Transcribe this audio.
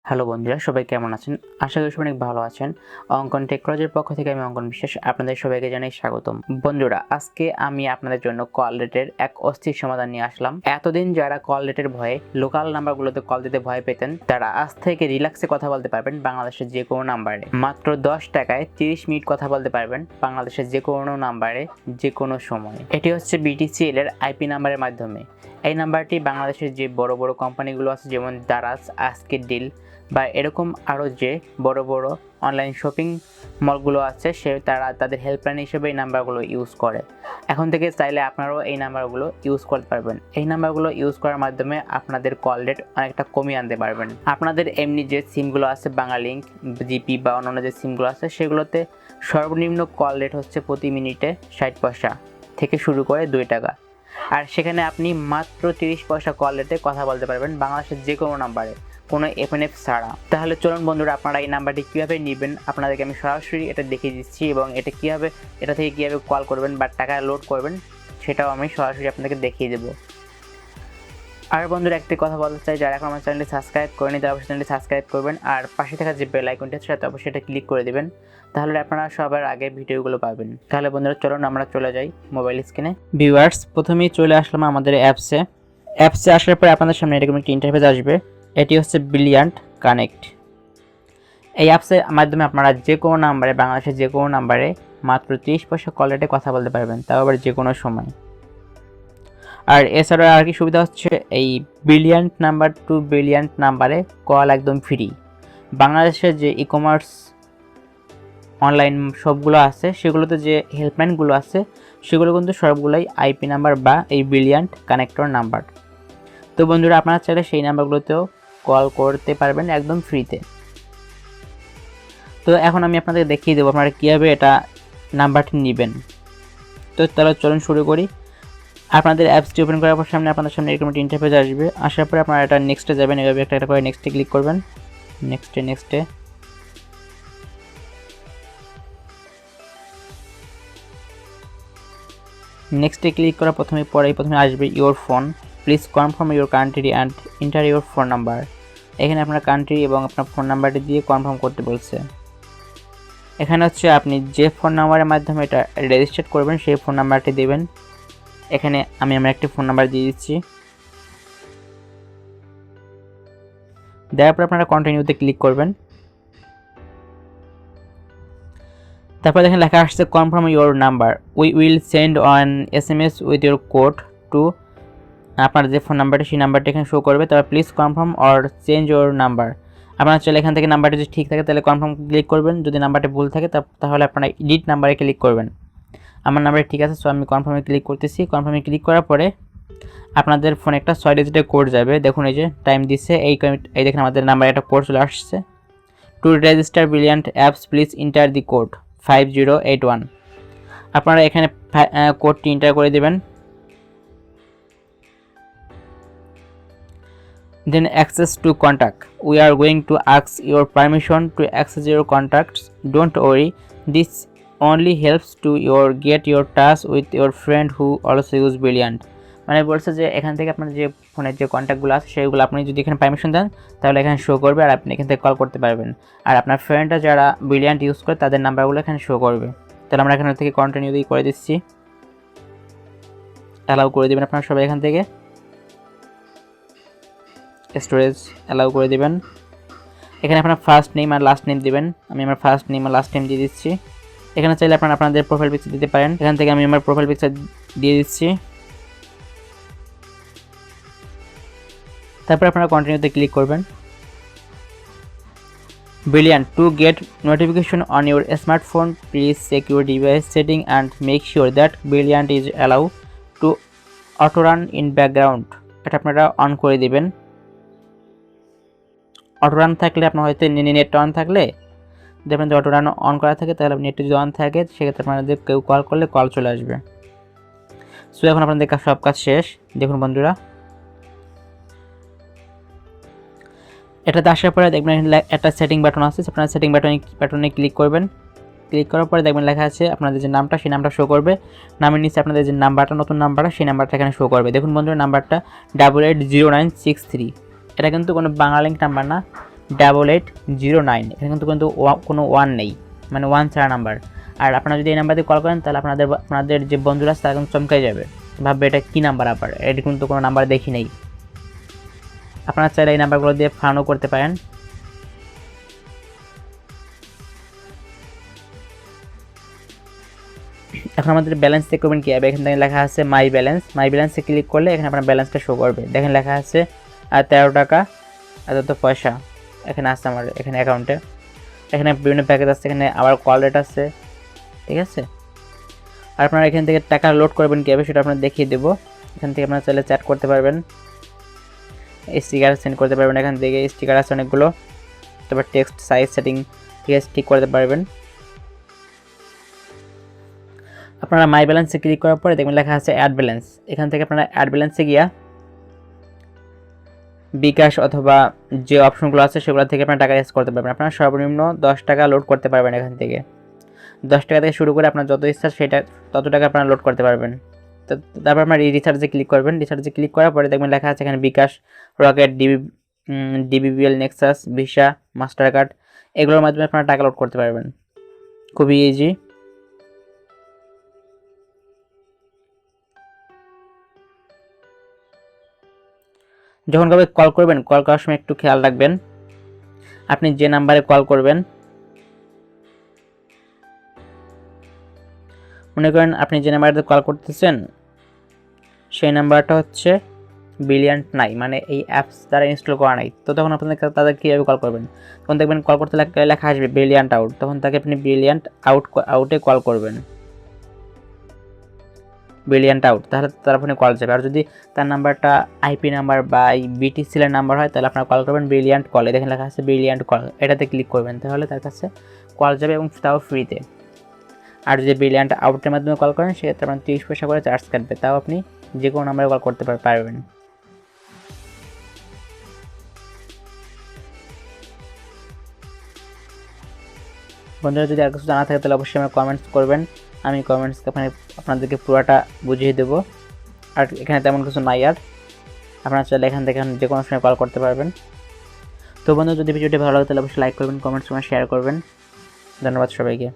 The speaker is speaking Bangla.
হ্যালো বন্ধুরা, সবাই কেমন আছেন? আশা করি সবাই অনেক ভালো আছেন। অঙ্কন টেকনোলজির পক্ষ থেকে আমি অঙ্কন বিশ্বাস আপনাদের সবাইকে জানাই স্বাগতম। বন্ধুরা, আজকে আমি আপনাদের জন্য কল রেটের এক অস্থির সমাধান নিয়ে আসলাম। এতদিন যারা কল রেটের ভয়ে লোকাল নাম্বারগুলোতে কল দিতে ভয় পেতেন, তারা আজ থেকে রিল্যাক্সে কথা বলতে পারবেন বাংলাদেশের যে কোনো নাম্বারে। মাত্র 10 টাকায় 30 মিনিট কথা বলতে পারবেন বাংলাদেশের যে কোনো নাম্বারে যে কোনো সময়। এটি হচ্ছে BTCL এর IP নাম্বারের মাধ্যমে। এই নাম্বারটি বাংলাদেশের যে বড় বড় কোম্পানিগুলো আছে, যেমন দারাজ, আজকের ডিল বা এরকম আরও যে বড় বড় অনলাইন শপিং মলগুলো আছে, তারা তাদের হেল্পলাইন হিসেবে এই নাম্বারগুলো ইউজ করে। এখন থেকে চাইলে আপনারাও এই নাম্বারগুলো ইউজ করতে পারবেন। এই নাম্বারগুলো ইউজ করার মাধ্যমে আপনাদের কল রেট অনেকটা কমিয়ে আনতে পারবেন। আপনাদের এমনি যে সিমগুলো আছে, বাংলালিংক, জিপি বা অন্যান্য যে সিমগুলো আছে, সেগুলোতে সর্বনিম্ন কল রেট হচ্ছে প্রতি মিনিটে 60 পয়সা থেকে শুরু করে 2 টাকা। আর সেখানে আপনি মাত্র 30 পয়সা কল রেটে কথা বলতে পারবেন বাংলাদেশের যে কোনো নাম্বারে, কোনো FNF ছাড়া। তাহলে চলুন বন্ধুরা, আপনারা এই নাম্বারটি কীভাবে নেবেন আপনাদেরকে আমি সরাসরি এটা দেখিয়ে দিচ্ছি, এবং এটা থেকে কীভাবে কল করবেন বা টাকা লোড করবেন সেটাও আমি সরাসরি আপনাদেরকে দেখিয়ে দেবো। আর বন্ধুরা, একটি কথা বলতে চাই, যারা এখন আমার চ্যানেলটি সাবস্ক্রাইব করেনি তারা অবশ্যই চ্যানেলটি সাবস্ক্রাইব করবেন, আর পাশে থাকা যে বেল আইকনটি আছে সেটা অবশ্যই এটা ক্লিক করে দেবেন, তাহলে আপনারা সবার আগে ভিডিওগুলো পাবেন। তাহলে বন্ধুরা চলুন আমরা চলে যাই মোবাইল স্ক্রিনে। ভিউয়ার্স, প্রথমেই চলে আসলাম আমাদের অ্যাপসে আসার পরে আপনাদের সামনে এরকম একটি ইন্টারফেস আসবে। এটি হচ্ছে ব্রিলিয়ান্ট কানেক্ট। এই অ্যাপসের মাধ্যমে আপনারা যে কোনো নাম্বারে, বাংলাদেশের যে কোনো নাম্বারে মাত্র 30 পয়সা কল রেটে কথা বলতে পারবেন, তাও আবার যে কোনো সময়। আর এছাড়া আর কি সুবিধা হচ্ছে, এই ব্রিলিয়ান্ট নাম্বার টু ব্রিলিয়ান্ট নাম্বারে কল একদম ফ্রি। বাংলাদেশের যে ই-কমার্স অনলাইন শপগুলো আছে, সেগুলোতে যে হেল্পলাইনগুলো আছে, সেগুলো কিন্তু সবগুলোই IP নাম্বার বা এই ব্রিলিয়ান্ট কানেক্টর নাম্বার। তো বন্ধুরা, আপনারা চাইলে সেই নাম্বারগুলোতেও কল করতে পারবেন একদম ফ্রিতে। তো এখন আমি আপনাদের দেখিয়ে দেবো আপনারা কীভাবে এটা নাম্বারটি নেবেন। তো তাহলে চলুন শুরু করি। আপনাদের অ্যাপসটি ওপেন করার পর আপনাদের সামনে এরকম একটা ইন্টারফেস আসবে। আসার পরে আপনারা এটা নেক্সটে যাবেন, এভাবে একটা করে নেক্সটে ক্লিক করবেন। নেক্সটে ক্লিক করার প্রথমে আসবে your phone, please confirm your country and enter your phone number. এখানে আপনার কান্ট্রি এবং আপনার ফোন নাম্বারটি দিয়ে কনফার্ম করতে বলছে। এখানে হচ্ছে আপনি যে ফোন নাম্বারের মাধ্যমে এটা রেজিস্টার করবেন সেই ফোন নাম্বারটি দেবেন। এখানে আমি আমার একটি ফোন নাম্বার দিয়ে দিচ্ছি। দেওয়ার পর আপনারা কন্টিনিউতে ক্লিক করবেন। তারপর দেখেন লেখা আসছে confirm your number, we will send on SMS with your code to. আপনার যে ফোন নাম্বারটি সেই নাম্বারটি এখানে শো করবে। তারপর please confirm or change your number. আপনারা চলে এখান থেকে নাম্বারটি যদি ঠিক থাকে তাহলে কনফার্ম ক্লিক করবেন, যদি নাম্বারটি ভুল থাকে তাহলে আপনারা এডিট নাম্বারে ক্লিক করবেন। আমার নাম্বারটি ঠিক আছে, সো আমি কনফার্মে ক্লিক করতেছি। কনফার্মে ক্লিক করার পরে আপনাদের ফোনে একটা 6 ডিজিটের কোড যাবে। দেখুন এই যে টাইম দিচ্ছে, এই দেখেন আমাদের নাম্বারে একটা কোড চলে আসছে। To register brilliant apps please enter the code 5081। আপনারা এখানে কোডটি এন্টার করে দেবেন। Then access to contact. We are going to ask your permission to access your contacts. Don't worry, this only helps to get your touch with your friend who also use Brilliant. মানে বলছে যে এখান থেকে আপনার যে ফোনের যে কন্ট্যাক্টগুলো আছে সেগুলো আপনি যদি এখানে পারমিশন দেন তাহলে এখানে শো করবে, আর আপনি এখান থেকে কল করতে পারবেন। আর আপনার ফ্রেন্ডরা যারা ব্রিলিয়ান্ট ইউজ করে তাদের নাম্বারগুলো এখানে শো করবে। তাহলে আমরা এখান থেকে কন্টিনিউ দিয়ে করে দিচ্ছি, অ্যালাউ করে দেবেন আপনারা সবাই। এখান থেকে স্টোরেজ অ্যালাউ করে দেবেন। এখানে আপনার ফার্স্ট নেম আর লাস্ট নেম দিবেন। আমি আমার ফার্স্ট নেম আর লাস্ট নেম দিয়ে দিচ্ছি। এখানে চাইলে আপনারা আপনাদের প্রোফাইল পিকচার দিতে পারেন। এখান থেকে আমি আমার প্রোফাইল পিকচার দিয়ে দিচ্ছি। তারপর আপনারা কন্টিনিউতে ক্লিক করবেন। Brilliant, to get notification on your smartphone please check your device setting and make sure that brilliant is allow to auto run in background. এটা আপনারা অন করে দিবেন। অটো রান থাকলে আপনার হয়তো নেট অন থাকলে দেখবেন যে অটো রান অন করা থাকে, তাহলে নেট যদি অন থাকে সেক্ষেত্রে আপনাদের কেউ কল করলে কল চলে আসবে। সো এখন আপনাদের সব কাজ শেষ। দেখুন বন্ধুরা, এটাতে আসার পরে দেখবেন একটা সেটিং বাটন আছে, আপনারা সেটিং বাটনে ক্লিক করবেন। ক্লিক করার পরে দেখবেন লেখা আছে আপনাদের যে নামটা, সেই নামটা শো করবে। নামের নিচে আপনাদের যে নাম্বারটা, নতুন নাম্বারটা, সেই নাম্বারটা এখানে শো করবে। দেখুন বন্ধুরা, নাম্বারটা 880963। এটা কিন্তু কোনো বাংলালিংক নাম্বার না, 8809। এখানে কিন্তু কোনো 1 নেই, মানে 1 ছাড়া নাম্বার। আর আপনারা যদি এই নাম্বার দিয়ে কল করেন তাহলে আপনাদের যে বন্ধুরা আছে তারা কিন্তু চমকাই যাবে, ভাববে এটা কী নাম্বার, আবার এটা কিন্তু কোনো নাম্বার দেখি নেই। আপনারা চাইলে এই নাম্বারগুলো দিয়ে ফানও করতে পারেন। এখন আমাদের ব্যালেন্স চেক করবেন কীভাবে, এখান থেকে লেখা আছে মাই ব্যালেন্সে ক্লিক করলে এখানে আপনার ব্যালেন্সটা শো করবে। দেখেন লেখা আছে 13 টাকা এত পয়সা এখানে আছে আমার এখানে অ্যাকাউন্টে। এখানে বিভিন্ন প্যাকেজ আছে, এখানে আবার কল রেট আছে, ঠিক আছে। আর আপনারা এখান থেকে টাকা লোড করবেন কীভাবে সেটা আপনার দেখিয়ে দেবো। এখান থেকে আপনারা চাইলে চ্যাট করতে পারবেন, স্টিকার সেন্ড করতে পারবেন, এখান থেকে স্টিকার আছে অনেকগুলো। তারপর টেক্সট সাইজ সেটিং ঠিক করতে পারবেন। আপনারা মাই ব্যালেন্সে ক্লিক করার পরে দেখবেন লেখা আছে অ্যাড ব্যালেন্স। এখান থেকে আপনারা অ্যাড ব্যালেন্সে গিয়া বিকাশ অথবা যে অপশনগুলো আছে সেগুলো থেকে আপনারা টাকা ইউজ করতে পারবেন। আপনারা সর্বনিম্ন 10 টাকা লোড করতে পারবেন। এখান থেকে 10 টাকা থেকে শুরু করে আপনার যত ইচ্ছা সেটা তত টাকা আপনারা লোড করতে পারবেন। তো তারপর আপনার রিচার্জে ক্লিক করবেন। রিচার্জে ক্লিক করার পরে দেখবেন লেখা আছে এখানে bKash, Rocket, DBBL, Nexus, Visa, Mastercard, এগুলোর মাধ্যমে আপনারা টাকা লোড করতে পারবেন। খুবই ইজি। যখন কবে কল করবেন, কল করার সময় একটু খেয়াল রাখবেন আপনি যে নাম্বারে কল করবেন, মনে করেন আপনি যে নাম্বারটাতে কল করতেছেন সেই নাম্বারটা হচ্ছে ব্রিলিয়ান্ট নাই, মানে এই অ্যাপস দ্বারা ইনস্টল করা নাই। তো তখন আপনাদের তাদের কীভাবে কল করবেন, তখন দেখবেন কল করতে লেখা আসবে ব্রিলিয়ান্ট আউট, তখন তাকে আপনি ব্রিলিয়ান্ট আউটে কল করবেন, ব্রিলিয়ান্ট আউট, তাহলে তার ফোনে কল যাবে। আর যদি তার নাম্বারটা আইপি নাম্বার বা এই বিটিসিএল নাম্বার হয় তাহলে আপনারা কল করবেন ব্রিলিয়ান্ট কলে। দেখেন লেখা আছে ব্রিলিয়ান্ট কল, এটাতে ক্লিক করবেন, তাহলে তার কাছে কল যাবে এবং তাও ফ্রিতে। আর যদি ব্রিলিয়ান্ট আউটের মাধ্যমে কল করেন সেক্ষেত্রে আপনার 30 পয়সা করে চার্জ কাটবে, তাও আপনি যে কোনো নাম্বারে কল করতে পারবেন। বন্ধুরা যদি আর কিছু জানা থাকে তাহলে অবশ্যই আমার কমেন্টস করবেন, আমি কমেন্টস আপনাদেরকে পুরোটা বুঝিয়ে দেবো। আর এখানে তেমন কিছু নাই, আর আপনারা চাইলে এখান থেকে যে কোনো সময় কল করতে পারবেন। তো বন্ধু যদি ভিডিওটি ভালো লাগে তাহলে অবশ্যই লাইক করবেন, কমেন্টস শেয়ার করবেন। ধন্যবাদ সবাইকে।